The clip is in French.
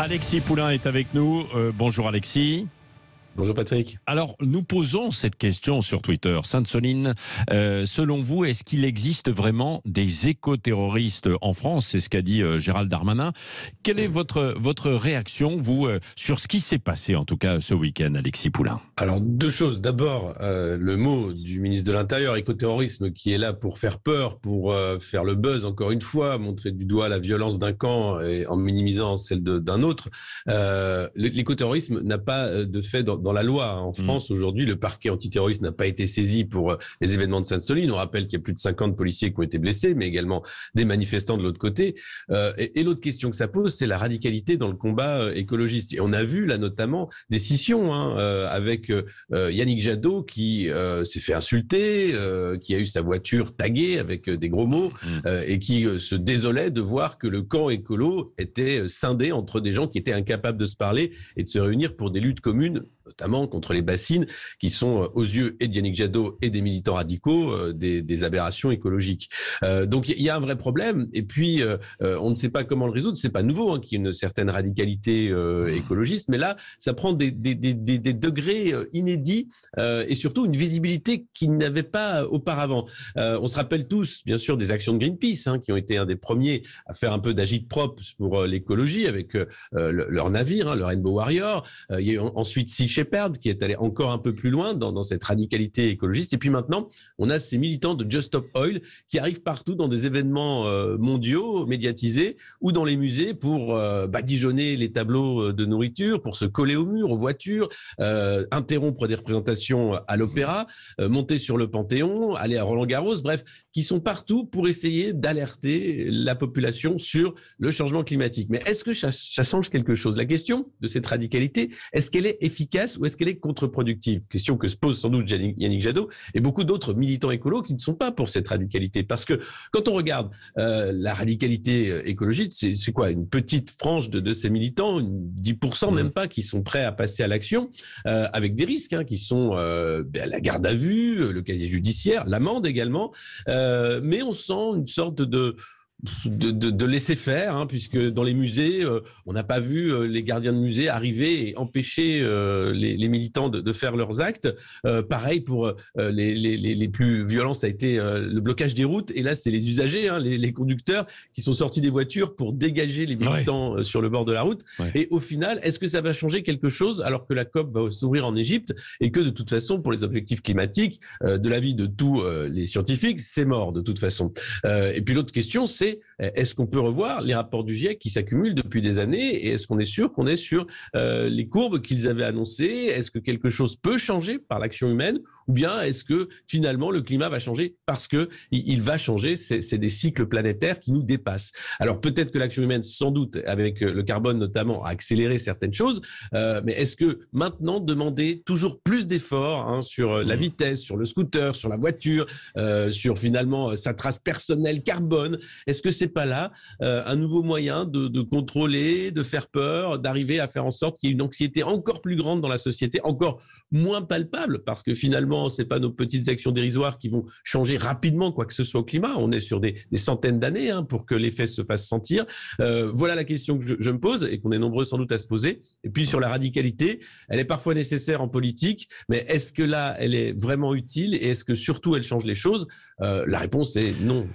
Alexis Poulain est avec nous. Bonjour Alexis. Bonjour Patrick. Alors, nous posons cette question sur Twitter. Sainte-Soline, selon vous, est-ce qu'il existe vraiment des éco-terroristes en France? C'est ce qu'a dit Gérald Darmanin. Quelle est votre réaction, vous, sur ce qui s'est passé, en tout cas, ce week-end, Alexis Poulain? Alors, deux choses. D'abord, le mot du ministre de l'Intérieur, éco-terrorisme, qui est là pour faire peur, pour faire le buzz, encore une fois, montrer du doigt la violence d'un camp et en minimisant celle d'un autre. L'éco-terrorisme n'a pas de fait dans la loi. En France, aujourd'hui, le parquet antiterroriste n'a pas été saisi pour les événements de Sainte-Soline. On rappelle qu'il y a plus de 50 policiers qui ont été blessés, mais également des manifestants de l'autre côté. Et l'autre question que ça pose, c'est la radicalité dans le combat écologiste. Et on a vu là notamment des scissions avec Yannick Jadot qui s'est fait insulter, qui a eu sa voiture taguée avec des gros mots et qui se désolait de voir que le camp écolo était scindé entre des gens qui étaient incapables de se parler et de se réunir pour des luttes communes, notamment contre les bassines, qui sont aux yeux et de Yannick Jadot et des militants radicaux des aberrations écologiques. Donc il y a un vrai problème. Et puis on ne sait pas comment le résoudre. C'est pas nouveau qu'il y ait une certaine radicalité écologiste, mais là ça prend des degrés inédits et surtout une visibilité qu'il n'avait pas auparavant. On se rappelle tous, bien sûr, des actions de Greenpeace qui ont été un des premiers à faire un peu d'agit-prop pour l'écologie avec leur navire, le Rainbow Warrior. Il y a eu ensuite Sea Shepherd qui est allé encore un peu plus loin dans cette radicalité écologiste. Et puis maintenant, on a ces militants de Just Stop Oil qui arrivent partout dans des événements mondiaux, médiatisés, ou dans les musées pour badigeonner les tableaux de nourriture, pour se coller au mur, aux voitures, interrompre des représentations à l'opéra, monter sur le Panthéon, aller à Roland-Garros, bref, qui sont partout pour essayer d'alerter la population sur le changement climatique. Mais est-ce que ça change quelque chose? La question de cette radicalité, est-ce qu'elle est efficace ou est-ce qu'elle est contre-productive? Question que se pose sans doute Yannick Jadot et beaucoup d'autres militants écolos qui ne sont pas pour cette radicalité. Parce que quand on regarde la radicalité écologiste, c'est quoi? Une petite frange de ces militants, 10% même pas, qui sont prêts à passer à l'action, avec des risques qui sont la garde à vue, le casier judiciaire, l'amende également. Mais on sent une sorte de laisser faire, puisque dans les musées, on n'a pas vu les gardiens de musée arriver et empêcher les militants de faire leurs actes. Pareil pour les plus violents, ça a été le blocage des routes. Et là, c'est les usagers, les conducteurs qui sont sortis des voitures pour dégager les militants sur le bord de la route. Ouais. Et au final, est-ce que ça va changer quelque chose alors que la COP va s'ouvrir en Égypte et que de toute façon, pour les objectifs climatiques, de l'avis de tous les scientifiques, c'est mort de toute façon. Et puis l'autre question, c'est est-ce qu'on peut revoir les rapports du GIEC qui s'accumulent depuis des années et est-ce qu'on est sûr qu'on est sur les courbes qu'ils avaient annoncées? Est-ce que quelque chose peut changer par l'action humaine ou bien est-ce que finalement le climat va changer parce que il va changer? C'est des cycles planétaires qui nous dépassent. Alors peut-être que l'action humaine, sans doute, avec le carbone notamment, a accéléré certaines choses, mais est-ce que maintenant demander toujours plus d'efforts sur la vitesse, sur le scooter, sur la voiture, sur finalement sa trace personnelle carbone, est-ce que c'est pas là un nouveau moyen de contrôler, de faire peur, d'arriver à faire en sorte qu'il y ait une anxiété encore plus grande dans la société, encore moins palpable, parce que finalement, c'est pas nos petites actions dérisoires qui vont changer rapidement quoi que ce soit au climat. On est sur des centaines d'années pour que l'effet se fasse sentir. Voilà la question que je me pose et qu'on est nombreux sans doute à se poser. Et puis sur la radicalité, elle est parfois nécessaire en politique, mais est-ce que là, elle est vraiment utile et est-ce que surtout elle change les choses? La réponse est non.